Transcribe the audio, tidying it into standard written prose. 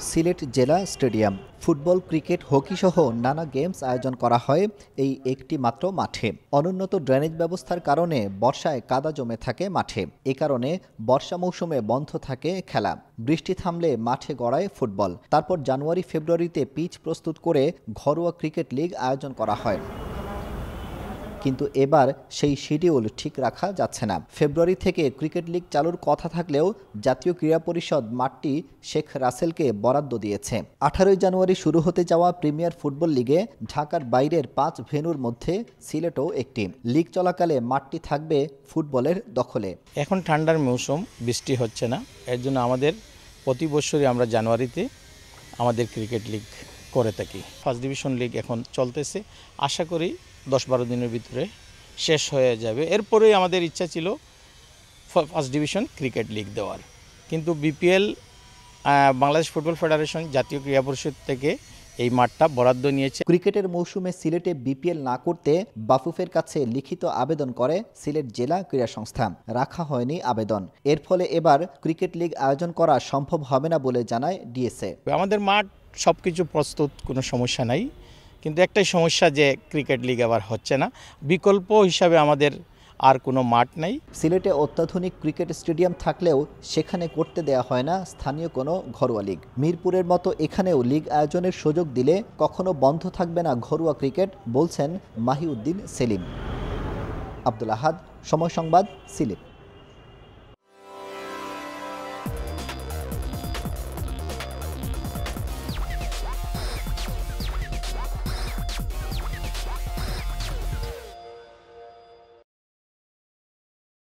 সিলেট জেলা stadium. Football, cricket, hockey সহ নানা গেমস আয়োজন করা হয় এই একটি মাত্র মাঠে। অনুন্নত ড্রেনেজ ব্যবস্থার কারণে বর্ষায় কাদা জমে থাকে মাঠে। এ কারণে বর্ষা মৌসুমে বন্ধ থাকে খেলা। বৃষ্টি থামলে মাঠে গড়ায় ফুটবল। তারপর জানুয়ারি-ফেব্রুয়ারিতে পিচ প্রস্তুত করে ঘরোয়া ক্রিকেট লিগ আয়োজন করা হয়। কিন্তু এবার সেই শিডিউল ঠিক রাখা যাচ্ছে না। ফেব্রুয়ারি থেকে ক্রিকেট লিগ চালুর কথা থাকলেও জাতীয় ক্রীড়া পরিষদ মাঠটি শেখ রাসেলকে বরাদ্দ দিয়েছে। 18 জানুয়ারি শুরু হতে যাওয়া প্রিমিয়ার ফুটবল লিগে ঢাকার বাইরের 5 ভেন্যুর মধ্যে সিলেটও একটি। লিগ চলাকালে মাঠটি থাকবে ফুটবলের দখলে। এখন ঠান্ডার মৌসুম, বৃষ্টি হচ্ছে না, এর জন্য আমাদের প্রতি বছরই আমরা জানুয়ারিতে আমাদের ক্রিকেট লিগ করে থাকি। ফার্স্ট ডিভিশন লিগ এখন চলতেছে, আশা করি 10-12 দিনের ভিতরে শেষ হয়ে যাবে। এরপরেই আমাদের ইচ্ছা ছিল ফার্স্ট ডিভিশন ক্রিকেট লিগ দেওয়ার, কিন্তু বিপিএল বাংলাদেশ ফুটবল ফেডারেশন জাতীয় ক্রীড়া পরিষদ থেকে এই মাঠটা বরাদ্দ নিয়েছে। ক্রিকেটের মৌসুমে সিলেটে বিপিএল না করতে বাফুফের কাছে লিখিত আবেদন করে সিলেট জেলা ক্রীড়া সংস্থা। রাখা হয়নি আবেদন। এর ফলে এবার ক্রিকেট লিগ আয়োজন করা সম্ভব হবে না বলে জানায় ডিএসএ। আমাদের মাঠ সব কিছু প্রস্তুত, কোনো সমস্যা নাই, কিন্তু একটাই সমস্যা যে ক্রিকেট লিগ আবার হচ্ছে না। বিকল্প হিসাবে আমাদের আর কোনো মাঠ নাই। সিলেটে অত্যাধুনিক ক্রিকেট স্টেডিয়াম থাকলেও সেখানে করতে দেয়া হয় না স্থানীয় কোনো ঘরোয়া লিগ। মিরপুরের মতো এখানেও লিগ আয়োজনের সুযোগ দিলে কখনো বন্ধ থাকবে না ঘরোয়া ক্রিকেট, বলছেন মাহিউদ্দিন সেলিম। আব্দুল আহাদ, সময় সংবাদ, সিলেট।